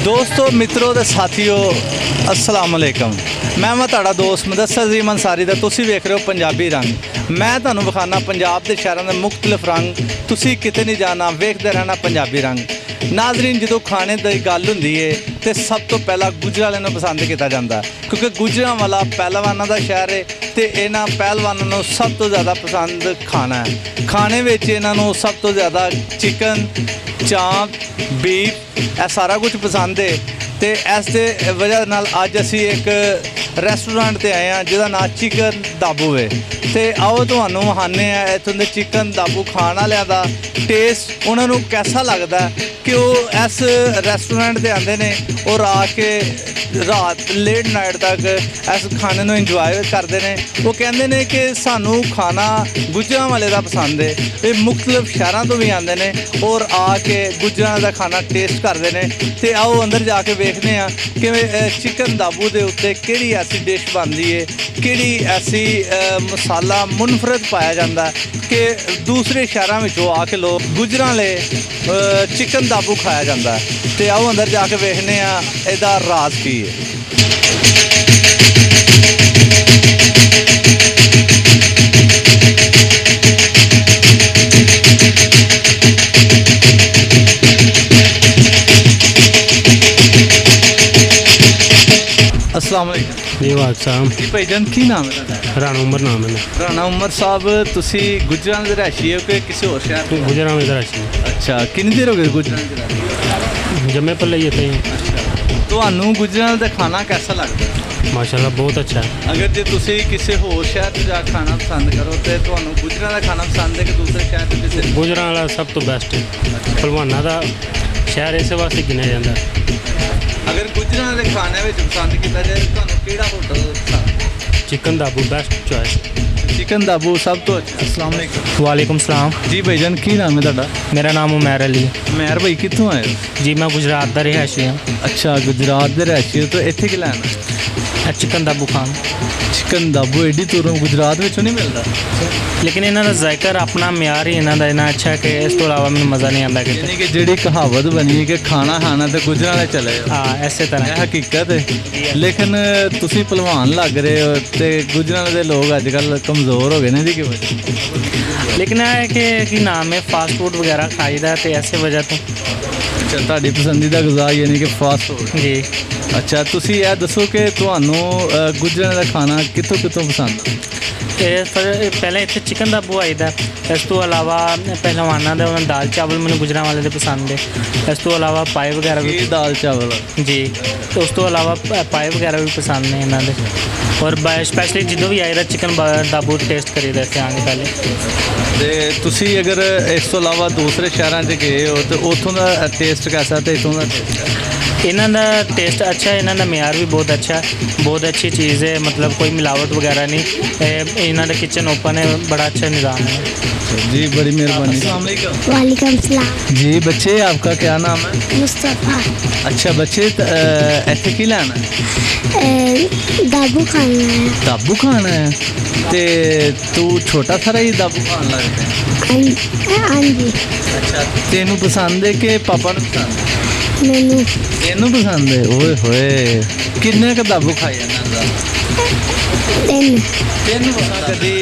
दोस्तों मित्रों ते साथियों अस्सलाम वालेकुम। मैं तुहाडा दोस्त मुदस्सर जी अंसारी दा तुसीं वेख रहे हो पंजाबी रंग। मैं तुहानूं विखाना पंजाब के शहरों के मुख्तलिफ रंग। तुसीं किते नहीं जाना, वेखदे रहना पंजाबी रंग। नाजरीन जो खाने की गल हुंदी है तो सब तो पहला गुजरां वालिआं नूं पसंद किया जाता है, क्योंकि गुजरांवाला पहलवानों का शहर है तो इन्हां पहलवानों नूं सब तो ज़्यादा पसंद खाना है। खाने में इन्हां नूं सब तो ज़्यादा चिकन, चांप, बीफ यह सारा कुछ पसंद है। तो इस वजह नाल अज असी एक रेस्टोरेंट ते आए हैं जिसका नाम चिकन दाबू है। तो आओ तुहानूं विखाने इत्थों दे चिकन दाबू खाण वालिआं दा टेस्ट उन्होंने कैसा लगता है कि वो इस रेस्टोरेंट से आते हैं और आके रात लेट नाइट तक इस खाने को इंजॉय करते हैं। वो कहते हैं कि सानू खाना गुजरां वाले का पसंद है। ये मुख्तलिफ शहरों तो भी आते हैं और आके गुजरां का खाना टेस्ट करते हैं। तो आओ अंदर जाके देखते हैं कि चिकन दाबू के उत्ते किहड़ी ऐसी डिश बनती है, किहड़ी ऐसी मसाला मुनफरद पाया जाता है कि दूसरे शहरों में आके लोग गुजरां वाले चिकन दाबू खाया जाता है। तो आओ अंदर जाके देखने इसका राज की है। अस्सलाम वालेकुम जी वालेकुम जी भाईजान की नाम है तुहाडा? राणा उमर नाम है। राणा उमर साहब तुसी गुजरां दे रहायशी हो कि किसी और शहर तो? गुजरां में दराची अच्छा, कितनी देर हो गई गुजरां दे रहायशी? जम्मे पल ये थे। अच्छा, तुहानू गुजरां दा खाना कैसा लगता है? माशाल्लाह बहुत अच्छा है। अगर जो तुसी किसी होर शहर च जा खाना पसंद करो तो तुहानू गुजरां दा खाना पसंद है कि दूसरे शहर च किसी? गुजरां वाला सब तो बेस्ट है। भलवाना का शहर इस वास्ते गिनया जाता है। अगर गुजरां दे खाने में पसंद किया जाए तो तुहानू केड़ा होटल पसंद? चिकन दाबू बेस्ट चॉइस। चिकन दाबू सब तो अच्छा। अस्सलाम वालेकुम। वालेकुम सलाम। जी भाईजान की नाम है तुहाडा? मेरा नाम उमैर अली है। मेहर भाई कित्थों आए हो? जी मैं गुजरात का रिहायशी हाँ। अच्छा, गुजरात के रहायशी हो तो इत्थे की लैना? चिकन दाबू खान। चिकन दाबू एडी दूरों गुजरात में नहीं मिलता, लेकिन इन्हों का जायका अपना म्यार ही इन्हों का इन्ना अच्छा है कि इस तो अलावा मैंने मज़ा नहीं आता यानी कि जी कहावत बनी है कि खाना खाना तो गुजरां वाले चले जाओ। हाँ इस तरह यह हकीकत है। लेकिन तुसी भलवान लग रहे हो तो गुजरां वाले लोग अजकल कमज़ोर हो गए ने की वजह? लेकिन यह है कि नाम है फास्ट फूड वगैरह खाईदा तो ऐसे वजह तो। अच्छा, तुहाडी पसंदीदा गज़ा यानी कि फास्ट फूड जी। अच्छा, तुसी यह दसो कि तुहानू गुजरां दा खाना कित्थों कित्थों पसंद? पहले इतने चिकन दाबू आई था। इस तो अलावा पहलवाना का दाल चावल मैंने गुजरां वाले पसंद है। इस तो अलावा पाए वगैरह भी दाल चावल जी। तो उस तो अलावा पाए वगैरह भी पसंद ने इन्होंने। और स्पैशली जो भी आई चिकन दाबू टेस्ट करी इतने आने पहले। तो तुसी अगर इस तो अलावा दूसरे शहरों से गए हो तो उतों का टेस्ट कैसा तो इतों का टेस्ट? इन्हों का टेस्ट अच्छा है, इन्हों का म्यार भी बहुत अच्छा है। बहुत अच्छी चीज़ है, मतलब कोई मिलावट वगैरह नहीं। इन्हों का किचन ओपन है, बड़ा अच्छा निज़ाम है। जी बड़ी मेहरबानी। वालेकुम सलाम। जी बच्चे आपका क्या नाम है? मुस्तफ़ा। अच्छा बच्चे इत्थे की लैना है? दाबू खाना है। दाबू खाना है ते तू छोटा सारा ही दाबू खान लगता है? हाँ जी। अच्छा, तेनू पसंद है कि पापा ने पसंद है? मैनू तेनू पसंद है? ओए होए, किन्ने का दाबू खाई जाना? तीन तेनू पसंद? कभी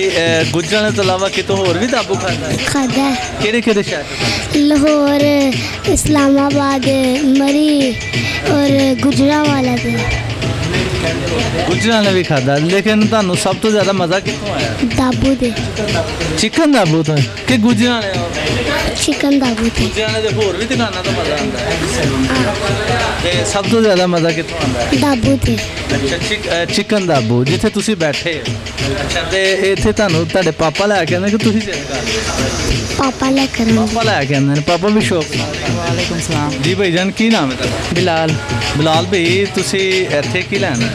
गुजरां तो अलावा कितों होर भी दाबू खाता है? खादा है। केड़े केड़े शहर? लाहौर, इस्लामाबाद, मरी और गुजरांवाला से। गुजरां ने भी खादा, लेकिन तुहानू सब तो ज़्यादा मज़ा कितों आया? दाबू दे। चिकन दाबू तो कि गुजरां ने? चिकन दाबू दे। गुजरां ने होर भी दुकाना तो मज़ा आता है। सब तो ज़्यादा मज़ा कितों आता है? दाबू दे। अच्छा, चिकन दाबू जिथे तुसी बैठे हो। अच्छा, तो इत्थे तुहानू तुहाडे पापा लैके आंदे कि तुसी चेंज कर? पापा लेकर पापा लैके आंदे ने, पापा भी शौक? वालेकुम सलाम। जी भाईजान की नाम है तुहाडा? बिलाल। बिलाल भाई तुसी इत्थे की लैना?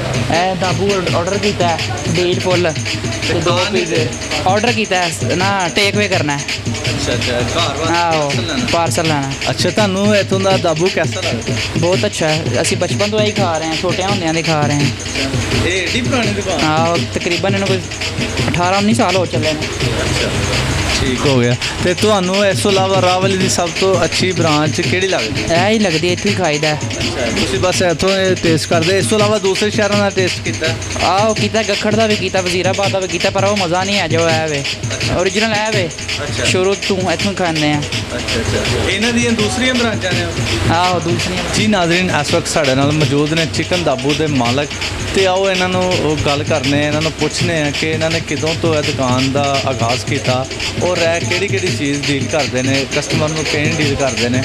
दाबू ऑर्डर किया है, बीट फुल ते दो पिज़्ज़े ऑर्डर किया है ना, टेक वे करना है। अच्छा अच्छा, आओ पार्सल लेना। अच्छा, तुहानू इत्थों दा दाबू कैसा लगता है? बहुत अच्छा है, असी बचपन तो यही खा रहे हैं, छोटे होंदे खा रहे हैं। एडी पुरानी दुकान? हाँ तकरीबन इन्होंने कोई 18-19 साल हो चले हैं। अच्छा, ਠੀਕ ਹੋ ਗਿਆ। ਤੇ ਤੁਹਾਨੂੰ ਇਸ ਤੋਂ ਇਲਾਵਾ ਰਾਵਲੀ ਦੀ ਸਭ ਤੋਂ ਅੱਛੀ ਬ੍ਰਾਂਚ ਕਿਹੜੀ ਲੱਗਦੀ? ਇਹ ਹੀ ਲੱਗਦੀ ਇੱਥੇ ਹੀ ਖਾਈਦਾ। ਤੁਸੀਂ ਬਸ ਇੱਥੋਂ ਟੇਸਟ ਕਰਦੇ, ਇਸ ਤੋਂ ਇਲਾਵਾ ਦੂਸਰੇ ਸ਼ਹਿਰਾਂ ਦਾ ਟੇਸਟ ਕੀਤਾ? ਆਹ ਉਹ ਕੀਤਾ ਗੱਖੜ ਦਾ ਵੀ ਕੀਤਾ, ਵਜ਼ੀਰਾਬਾਦ ਦਾ ਵੀ ਕੀਤਾ, ਪਰ ਉਹ ਮਜ਼ਾ ਨਹੀਂ ਹੈ ਜੋ ਹੈ ਵੇ ਓਰੀਜਨਲ ਹੈ ਵੇ। ਸ਼ੁਰੂ ਤੋਂ ਇੱਥੋਂ ਖਾਂਦੇ ਆ। ਅੱਛਾ ਇਹਨਾਂ ਦੀਆਂ ਦੂਸਰੀਆਂ ਬ੍ਰਾਂਚਾਂ ਨੇ? ਆਹੋ ਦੂਸਰੀਆਂ। ਜੀ ਨਾਜ਼ਰੀਨ, ਇਸ ਵਕਤ ਸਾਡੇ ਨਾਲ ਮੌਜੂਦ ਨੇ ਚਿਕਨ ਦਾਬੂ ਦੇ ਮਾਲਕ, ਤੇ ਆਓ ਇਹਨਾਂ ਨੂੰ ਉਹ ਗੱਲ ਕਰਨੇ ਆ, ਇਹਨਾਂ ਨੂੰ ਪੁੱਛਨੇ ਆ ਕਿ ਇਹਨਾਂ ਨੇ ਕਿਦੋਂ ਤੋਂ ਇਹ ਦੁਕਾਨ ਦਾ ਆਗਾਜ਼ ਕੀਤਾ ਔਰ ਇਹ ਕਿਹੜੀ ਚੀਜ਼ ਡੀਲ ਕਰਦੇ ਨੇ, ਕਸਟਮਰ ਨੂੰ ਕਿਵੇਂ ਡੀਲ ਕਰਦੇ ਨੇ,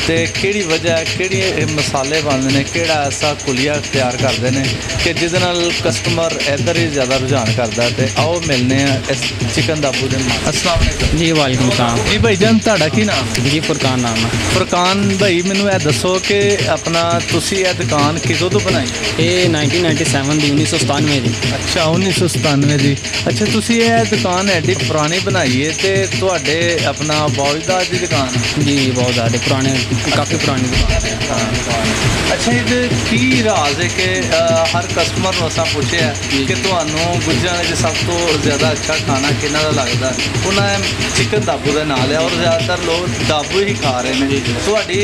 ਤੇ ਕਿਹੜੀ ਵਜ੍ਹਾ, ਕਿਹੜੀ ਇਹ ਮਸਾਲੇ ਬਣਦੇ ਨੇ, ਕਿਹੜਾ ਐਸਾ ਕੁਲੀਆ ਤਿਆਰ ਕਰਦੇ ਨੇ ਕਿ ਜਿਹਦੇ ਨਾਲ ਕਸਟਮਰ ਇੱਧਰ ਹੀ ਜ਼ਿਆਦਾ ਰੁਝਾਨ ਕਰਦਾ। ਤੇ ਆਓ ਮਿਲਨੇ ਆ ਇਸ ਚਿਕਨ ਦਾਬੂ ਦੇ ਮਾਲਕ। अस्सलाम वालेकुम ਜੀ ਵਾਲੇਕੁਮ ਸਲਾਮ। ਜੀ ਭਾਈ ਜਾਨ, ਤੁਹਾਡਾ ਕੀ ਨਾਮ ਹੈ? ਜੀ ਫੁਰਕਾਨ ਨਾਮ ਹੈ। ਫੁਰਕਾਨ ਭਾਈ, ਮੈਨੂੰ ਇਹ ਦੱਸੋ ਕਿ ਆਪਣਾ ਤੁਸੀਂ ਇਹ ਦੁਕਾਨ ਕਿਦੋਂ ਤੋਂ ਬਣਾਈ? ਇਹ 1997 ਦੀ 1997 ਦੀ। ਅੱਛਾ 1997 ਦੀ। ਅੱਛਾ ਤੁਸੀਂ ਇਹ ਦੁਕਾਨ ਐਡੀ ਪੁਰਾਣੀ ਬਣਾਈ ਹੈ ਤੇ ਤੁਹਾਡੇ ਆਪਣਾ ਬਾਉਜਦਾਦ ਦੀ ਦੁਕਾਨ ਹੈ? ਜੀ ਬਹੁਤ ਜ਼ਿਆਦਾ ਪੁਰਾਣੇ, ਕਾਫੀ ਪੁਰਾਣੀ ਦੁਕਾਨ ਹੈ। ਅੱਛਾ ਇਹਦੇ ਕੀ ਰਾਜ਼ ਹੈ ਕਿ ਹਰ ਕਸਟਮਰ ਨੂੰ ਅਸਾਂ ਪੁੱਛਿਆ ਕਿ ਤੁਹਾਨੂੰ ਗੁੱਜਰਾਂ ਵਿੱਚ ਸਭ ਤੋਂ ਜ਼ਿਆਦਾ ਅੱਛਾ ਖਾਣਾ ਕਿਹਨਾਂ ਦਾ ਲੱਗਦਾ? ਉਹਨਾਂ ਨੇ ਚਿਕਨ ਦਾਬੂ ਦਾ ਨਾਂ ਲਿਆ ਔਰ ਜ਼ਿਆਦਾਤਰ ਲੋਕ ਦਾਬੂ ਹੀ ਖਾ ਰਹੇ ਨੇ। ਤੁਹਾਡੀ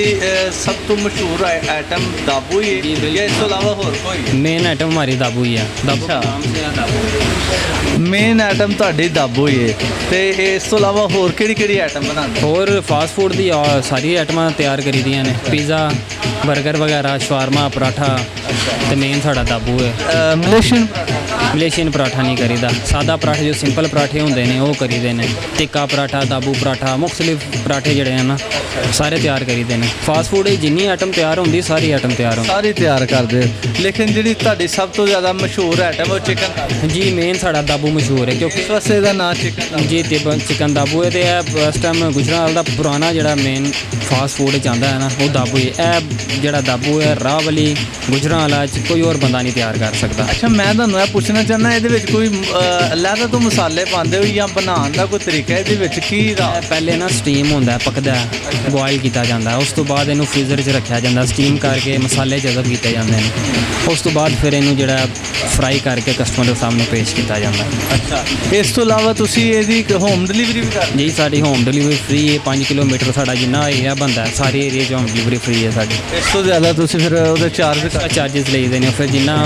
ਸਭ ਤੋਂ ਮਸ਼ਹੂਰ ਆਈਟਮ ਦਾਬੂ ਹੀ ਹੈ ਜਾਂ ਇਸ ਤੋਂ ਇਲਾਵਾ ਹੋਰ ਕੋਈ? ਮੇਨ ਆइटम हमारी दाबू ही है। दाबू अच्छा। नाम से है दाबू। ਮੇਨ ਆਈਟਮ ਤੁਹਾਡੀ ਦਾਬੂ ਹੀ ਹੈ ਤੇ ਇਸ ਤੋਂ ਇਲਾਵਾ ਹੋਰ ਕਿਹੜੀ ਆਈਟਮ ਬਣਾਉਂਦੇ? ਹੋਰ ਫਾਸਟ ਫੂਡ ਦੀ ਸਾਰੀ ਆਈਟਮਾਂ ਤਿਆਰ ਕਰੀ ਦੀਆਂ ਨੇ, ਪੀਜ਼ਾ, ਬਰਗਰ ਵਗੈਰਾ, ਸ਼ਵਾਰਮਾ, ਪਰਾਠਾ, ਤੇ ਮੇਨ ਸਾਡਾ ਦਾਬੂ ਹੈ। ਮਲੇਸ਼ੀਅਨ ਮਲੇਸ਼ੀਅਨ ਪਰਾਠਾ ਨਹੀਂ ਕਰੀਦਾ, ਸਾਦਾ ਪਰਾਠੇ ਜੋ ਸਿੰਪਲ ਪਰਾਠੇ ਹੁੰਦੇ ਨੇ ਉਹ ਕਰੀਦੇ ਨੇ। ਟਿੱਕਾ ਪਰਾਠਾ, ਦਾਬੂ ਪਰਾਠਾ, ਮੁਖਤਲਿਫ ਪਰਾਠੇ ਜਿਹੜੇ ਹਨ ਨਾ ਸਾਰੇ ਤਿਆਰ ਕਰੀਦੇ ਨੇ। ਫਾਸਟ ਫੂਡ ਦੀ ਜਿੰਨੀ ਆਈਟਮ ਤਿਆਰ ਹੁੰਦੀ ਸਾਰੀ ਆਈਟਮ ਤਿਆਰ ਹੁੰਦੀ। ਸਾਰੀ ਤਿਆਰ ਕਰਦੇ ਹੋ, ਲੇਕਿਨ ਜਿਹੜੀ ਤੁਹਾਡੀ ਸਭ ਤੋਂ ਜ਼ਿਆਦਾ ਮਸ਼ਹੂਰ ਆਈਟਮ ਉਹ ਚਿਕਨ ਜੀ ਮੇਨ ਸਾਡਾ ਦਾਬੂ ਮਸ਼ਹੂਰ ਹੈ ਕਿਉਂਕਿ ਇਸ ਵਾਸਤੇ ਇਹਦਾ ਨਾਂ ਚਿਕਨ ਜੀ ਤੇ ਚਿਕਨ ਦਾਬੂ ਹੈ। ਤੇ ਇਹ ਇਸ ਟਾਈਮ ਗੁਜਰਾਤ ਦਾ ਪੁਰਾਣਾ ਜਿਹੜਾ ਮੇਨ ਫਾਸਟ ਫੂਡ ਜਾਂਦਾ ਹੈ ਨਾ ਉਹ ਦਾਬੂ ਹੀ। ਇਹ ਜਿਹੜਾ ਦਾਬੂ ਹੈ ਰਾਵਲੀ ਗੁਜਰਾਂ ਵਾਲਾ ਚ ਕੋਈ ਹੋਰ ਬੰਦਾ ਨਹੀਂ ਤਿਆਰ ਕਰ ਸਕਦਾ। ਅੱਛਾ ਮੈਂ ਤੁਹਾਨੂੰ ਇਹ ਪੁੱਛਣਾ ਚਾਹੁੰਦਾ ਇਹਦੇ ਵਿੱਚ ਕੋਈ ਅਲੱਗ ਤੋਂ ਮਸਾਲੇ ਪਾਉਂਦੇ ਹੋ ਜਾਂ ਬਣਾਉਣ ਦਾ ਕੋਈ ਤਰੀਕਾ ਇਹਦੇ ਵਿੱਚ ਕੀ ਇਹ ਪਹਿਲੇ ਨਾ ਸਟੀਮ ਹੁੰਦਾ, ਪੱਕਦਾ, ਬੋਇਲ ਕੀਤਾ ਜਾਂਦਾ, ਉਸ ਤੋਂ ਬਾਅਦ ਇਹਨੂੰ ਫ੍ਰੀਜ਼ਰ 'ਚ ਰੱਖਿਆ ਜਾਂਦਾ, ਸਟੀਮ ਕਰਕੇ ਮਸਾਲੇ ਜਜ਼ਬ ਕੀਤੇ ਜਾਂਦੇ ਨੇ, ਉਸ ਤੋਂ ਬਾਅਦ ਫਿਰ ਇਹਨੂੰ ਜਿਹੜਾ ਫਰਾਈ ਕਰਕੇ ਕਸਟਮਰ ਦੇ ਸਾਹਮਣੇ ਪੇਸ਼ ਕੀਤਾ ਜਾਂਦਾ। ਅੱਛਾ ਇਸ ਤੋਂ ਇਲਾਵਾ ਤੁਸੀਂ ਇਹਦੀ ਹੋਮ ਡਿਲੀਵਰੀ ਵੀ ਕਰਦੇ? ਜੀ ਸਾਡੀ ਹੋਮ ਡਿਲੀਵਰੀ ਫ੍ਰੀ ਹੈ। 5 ਕਿਲੋਮੀਟਰ ਸਾਡਾ ਜਿੰਨਾ ਏਰੀਆ ਬਣਦਾ ਸਾਰੇ ਏਰੀਆ 'ਚ ਹੋਮ ਡਿਲੀਵਰੀ ਫ੍ਰੀ ਹੈ ਸਾਡੀ। ਇਸ ਤੋਂ ਜ਼ਿਆਦਾ ਤੁਸੀਂ ਫਿਰ ਉਹਦੇ ਚਾਰजेस ਲਈਦੇ ਨੇ, ਫਿਰ ਜਿੰਨਾ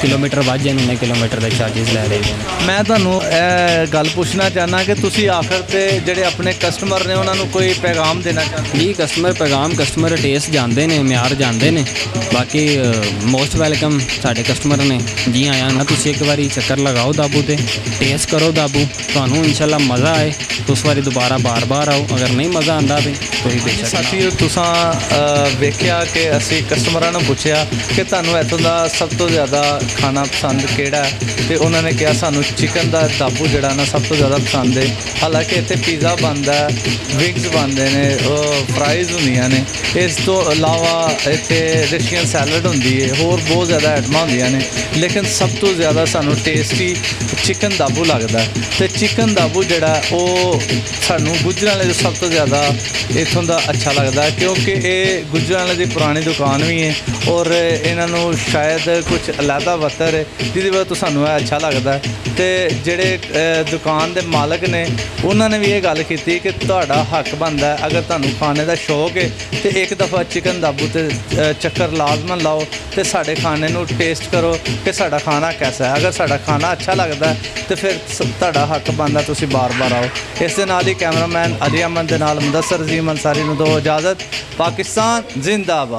ਕਿਲੋਮੀਟਰ ਵੱਧ ਜਾਣ ਉਨੇ ਕਿਲੋਮੀਟਰ ਦੇ ਚਾਰजेस ਲੈ ਲਈਦੇ ਨੇ। ਮੈਂ ਤੁਹਾਨੂੰ ਇਹ ਗੱਲ ਪੁੱਛਣਾ ਚਾਹੁੰਦਾ ਕਿ ਤੁਸੀਂ ਆਖਰ ਤੇ ਜਿਹੜੇ ਆਪਣੇ ਕਸਟਮਰ ਨੇ ਉਹਨਾਂ ਨੂੰ ਕੋਈ ਪੈਗਾਮ ਦੇਣਾ ਚਾਹੁੰਦੇ? ਜੀ ਕਸਟਮਰ ਟੇਸਟ ਜਾਂਦੇ ਨੇ, ਮਿਆਰ ਜਾਂਦੇ ਨੇ। ਬਾਕੀ ਮੋਸਟ ਵੈਲਕਮ ਸਾਡੇ ਕਸਟਮਰ ਨੇ। ਜੀ ਆਇਆਂ ਨਾ, ਤੁਸੀਂ ਇੱਕ ਵਾਰੀ ਚੱਕਰ ਲਗਾਓ ਦਾਬੂ ਤੇ, ਟੇਸਟ ਕਰੋ ਦਾਬੂ, ਤੁਹਾਨੂੰ ਇਨਸ਼ਾਅੱਲਾ ਮਜ਼ਾ ਆਏ तो उस बारी दोबारा बार बार आओ। अगर नहीं मज़ा आंदा तो कोई बेशक ਸਾਥੀਓ ਤੁਸੀਂ ਵੇਖਿਆ ਕਿ ਅਸੀਂ ਕਸਟਮਰਾਂ ਨੂੰ ਪੁੱਛਿਆ ਕਿ ਤੁਹਾਨੂੰ ਇੱਥੋਂ ਦਾ ਸਭ ਤੋਂ ਜ਼ਿਆਦਾ ਖਾਣਾ ਪਸੰਦ ਕਿਹੜਾ ਹੈ ਤੇ ਉਹਨਾਂ ਨੇ ਕਿਹਾ ਸਾਨੂੰ ਚਿਕਨ ਦਾ ਦਾਬੂ ਜਿਹੜਾ ਨਾ ਸਭ ਤੋਂ ਜ਼ਿਆਦਾ ਪਸੰਦ ਹੈ। ਹਾਲਾਂਕਿ ਇੱਥੇ ਪੀਜ਼ਾ ਬਣਦਾ, ਵਿੰਗਸ ਬਣਦੇ ਨੇ, ਫਰਾਈਜ਼ ਹੁੰਦੀਆਂ ਨੇ, ਇਸ ਤੋਂ ਇਲਾਵਾ ਇੱਥੇ ਰਸ਼ੀਅਨ ਸੈਲਡ ਹੁੰਦੀ ਹੈ, ਹੋਰ ਬਹੁਤ ਜ਼ਿਆਦਾ ਆਈਟਮਾਂ ਹੁੰਦੀਆਂ ਨੇ, ਲੇਕਿਨ ਸਭ ਤੋਂ ਜ਼ਿਆਦਾ ਸਾਨੂੰ ਟੇਸਟੀ ਚਿਕਨ ਦਾਬੂ ਲੱਗਦਾ। ਤੇ ਚਿਕਨ ਦਾਬੂ ਜਿਹੜਾ ਉਹ ਸਾਨੂੰ ਗੁੱਜਰਾਂ ਵਾਲੇ ਸਭ ਤੋਂ ਜ਼ਿਆਦਾ ਇੱਥੋਂ ਦਾ ਅੱਛਾ ਲੱਗਦਾ ਕਿਉਂਕਿ ਇਹ ਗੁੱਜਰਾਂ ਵਾਲੇ ਦੀ ਪੁਰਾਣੀ ਦੁਕਾਨ ਵੀ ਹੈ ਔਰ ਇਹਨਾਂ ਨੂੰ ਸ਼ਾਇਦ ਕੁਝ ਅਲੱਗਾ ਵਤਰ ਹੈ ਜਿਹਦੀ ਵਜ੍ਹਾ ਤੋਂ ਸਾਨੂੰ ਇਹ ਅੱਛਾ ਲੱਗਦਾ। ਤੇ ਜਿਹੜੇ ਦੁਕਾਨ ਦੇ ਮਾਲਕ ਨੇ ਉਹਨਾਂ ਨੇ ਵੀ ਇਹ ਗੱਲ ਕੀਤੀ ਕਿ ਤੁਹਾਡਾ ਹੱਕ ਬਣਦਾ ਅਗਰ ਤੁਹਾਨੂੰ ਖਾਣੇ ਦਾ ਸ਼ੌਕ ਹੈ ਤੇ ਇੱਕ ਦਫਾ ਚਿਕਨ ਦਾਬੂ ਤੇ ਚੱਕਰ ਲਾਜ਼ਮਨ ਲਾਓ ਤੇ ਸਾਡੇ ਖਾਣੇ ਨੂੰ ਟੇਸਟ ਕਰੋ ਕਿ ਸਾਡਾ ਖਾਣਾ ਕੈਸਾ ਹੈ। ਅਗਰ ਸਾਡਾ ਖਾਣਾ ਅੱਛਾ ਲੱਗਦਾ ਤੇ ਫਿਰ ਤੁਹਾਡਾ ਹੱਕ ਬਣਦਾ ਤੁਸੀਂ ਬਾਰ-ਬਾਰ ਆਓ। ਇਸ ਦੇ ਨਾਲ ਹੀ ਕੈਮਰਾਮੈਨ ਅਲੀ ਅਹਿਮਦ ਦੇ ਨਾਲ ਮੁਦੱਸਰ ਅਜ਼ੀਮ ਅੰਸਾਰੀ ਨੂੰ ਦਿਓ ਇਜਾਜ਼ਤ। ਪਾਕਿਸਤਾਨ ਜ਼ਿੰਦਾਬਾਦ।